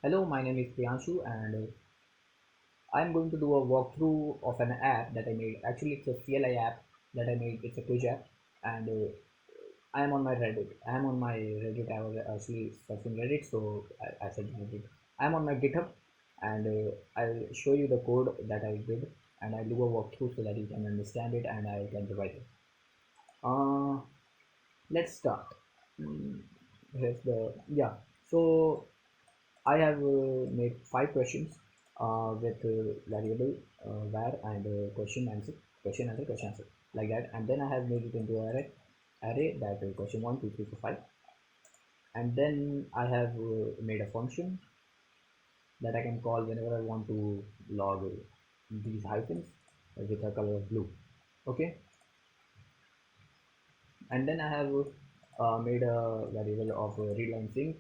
Hello, my name is Priyanshu and I'm going to do a walkthrough of an app that I made. Actually, it's a CLI app that I made. It's a quiz app and I am on my Reddit. I am on my Reddit. I was actually searching Reddit, so I said Reddit. I'm on my GitHub and I'll show you the code that I did and I'll do a walkthrough so that you can understand it and I can provide it. Uh, let's start. Mm, Here's the yeah. So I have made 5 questions with variable var and question answer, question answer like that, and then I have made it into array that question 1 2 3 4 5, and then I have made a function that I can call whenever I want to log these hyphens with a color of blue. Okay, and then I have made a variable of readline sync.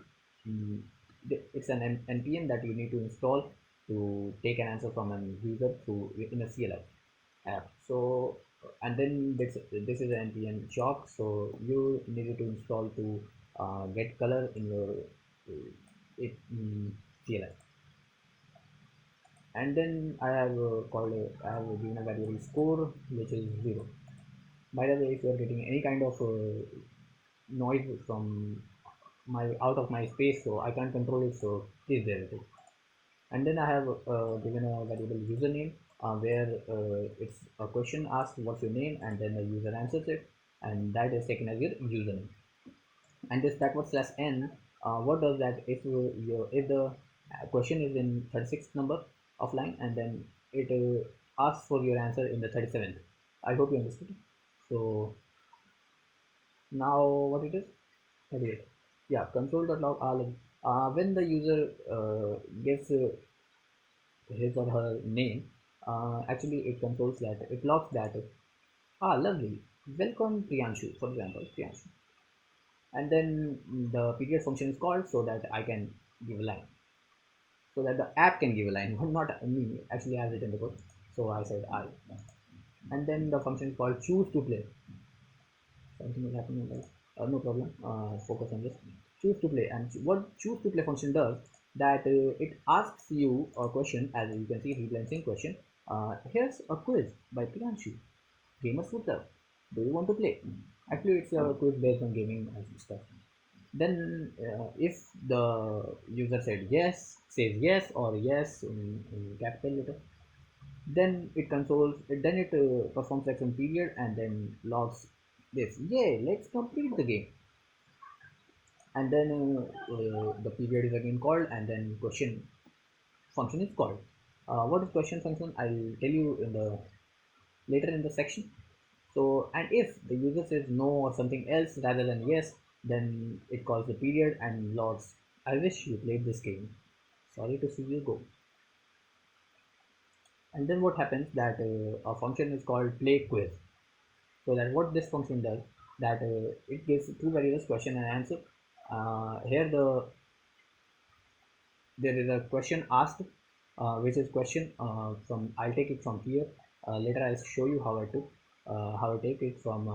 Mm, it's an npm that you need to install to take an answer from a user through in a CLI app. So and then this is an npm chalk, so you needed to install to get color in your CLI. And then I have I have given a variable score which is 0. By the way, if you are getting any kind of noise from my out of my space, so I can't control it, so please bear with it. And then I have given a variable username where it's a question asked what's your name, and then the user answers it, and that is taken as your username. And this backward slash n, what does that if the question is in 36th number of line, and then it asks for your answer in the 37th. I hope you understood. So now what it is, 38. Yeah, console.log all when the user gets his or her name, actually it consoles that, it logs that, lovely, welcome Priyanshu, for example, Priyanshu. And then the period function is called so that I can give a line, so that the app can give a line, not me, actually I have written the code. So I said I, and then the function is called choose to play. Something is happening there. No problem. Focus on this. Choose to play, and what choose to play function does, that it asks you a question, as you can see, rebalancing question. Here's a quiz by Priyanshu. Gamers would love. Do you want to play? Actually, it's a quiz based on gaming and stuff. Then, if the user says yes or yes in capital letter, then it consoles then it performs action period and then logs this, yay, let's complete the game. And then the period is again called, and then question function is called. What is question function, I'll tell you in the later in the section. So, and if the user says no or something else rather than yes, then it calls the period and logs, I wish you played this game, sorry to see you go. And then what happens, that a function is called play quiz. So that what this function does, that it gives two variables, question and answer. Here there is a question asked, which is question from, I'll take it from here. Later I'll show you how I take it from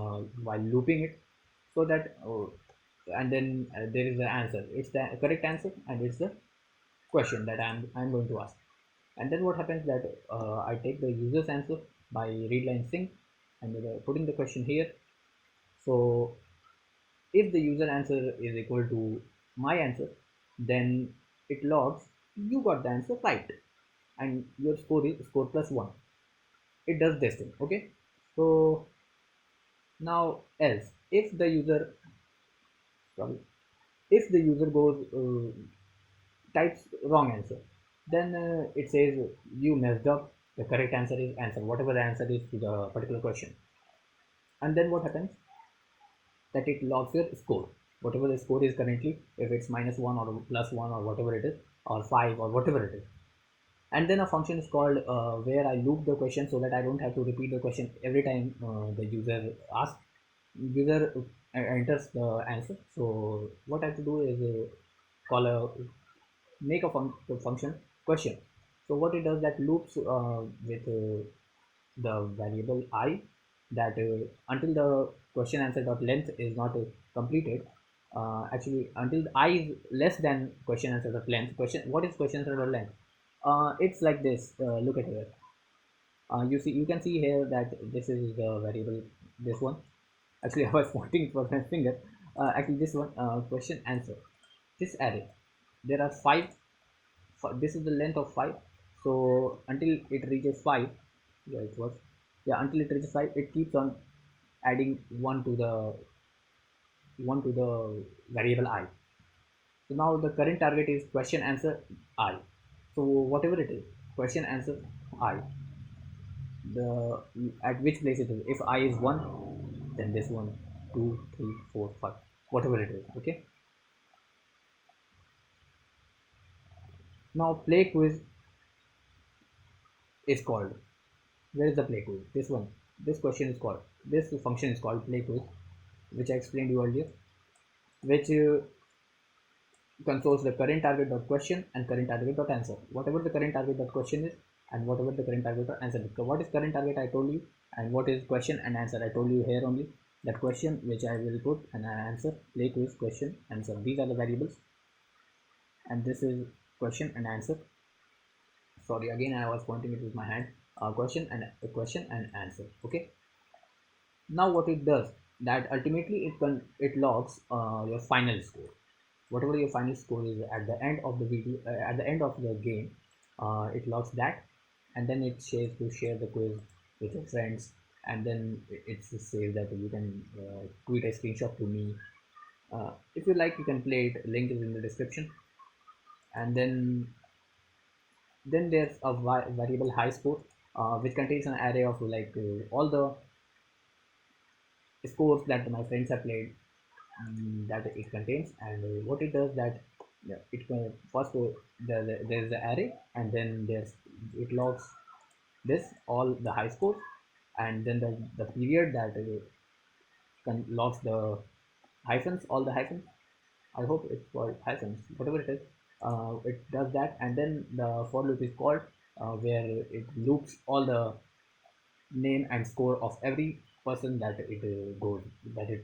while looping it, so that and then there is the answer, it's the correct answer, and it's the question that I'm going to ask. And then what happens, that I take the user's answer by readline sync and putting the question here. So if the user answer is equal to my answer, then it logs you got the answer right, and your score is score plus 1. It does this thing. Okay, so now else, if the user, sorry, if the user goes types wrong answer, then it says you messed up, the correct answer is answer whatever the answer is to the particular question. And then what happens, that it logs your score, whatever the score is currently, if it's -1 or +1 or whatever it is, or 5 or whatever it is. And then a function is called where I loop the question so that I don't have to repeat the question every time the user enters the answer. So what I have to do is call a make a function question. So what it does, that loops with the variable I, that until the question answer dot length is not completed, actually until I is less than question answer of length. What is question answer of length? It's like this. Look at here. You can see here that this is the variable, this one. Actually I was pointing it with my finger. Actually this one, question answer, this array, there are this is the length of 5. So until it reaches 5, yeah it was, yeah, until it reaches 5 it keeps on adding one to the variable I. So now the current target is question answer I. So whatever it is, question answer I, the at which place it is. If I is 1, then this one, 2, 3, 4, 5, whatever it is. Okay. Now play quiz is called. Where is the play quiz? This one. This question is called. This function is called play quiz, which I explained to you earlier, which consoles the current target dot question and current target dot answer. Whatever the current target dot question is, and whatever the current target dot answer is. So what is current target I told you, and what is question and answer I told you here only. That question which I will put and answer, play quiz, question, answer. These are the variables, and this is question and answer. Sorry, again I was pointing it with my hand. Question and answer. Okay. Now what it does, that ultimately it logs your final score, whatever your final score is at the end of the video, at the end of the game. It logs that, and then it shares to share the quiz with your friends, and then it says that you can tweet a screenshot to me. If you like, you can play it, link is in the description. And then there's a variable high score, which contains an array of like all the scores that my friends have played, that it contains. And what it does, that yeah, it first there's the array, and then it logs this all the high scores, and then the period that logs the hyphens, all the hyphens. I hope it's called hyphens, whatever it is. It does that, and then the for loop is called, where it loops all the name and score of every person that it goes, that it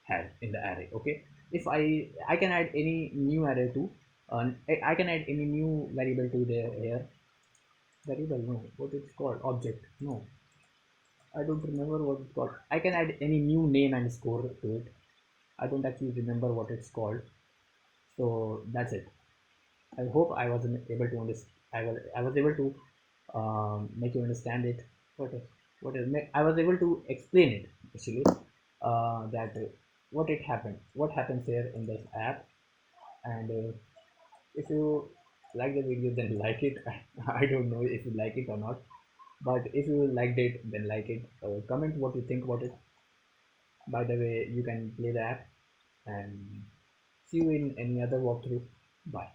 has in the array. Okay. If I can add any new array to, I can add any new variable to the here. Variable, no, what it's called, object, no, I don't remember what it's called. I can add any new name and score to it. I don't actually remember what it's called. So that's it. I hope I was able to understand. I was able to make you understand it. What is I was able to explain it actually. That what it happened, what happens here in this app. And if you like the video, then like it. I don't know if you like it or not, but if you liked it, then like it. Comment what you think about it. By the way, you can play the app, and see you in any other walkthrough. Bye.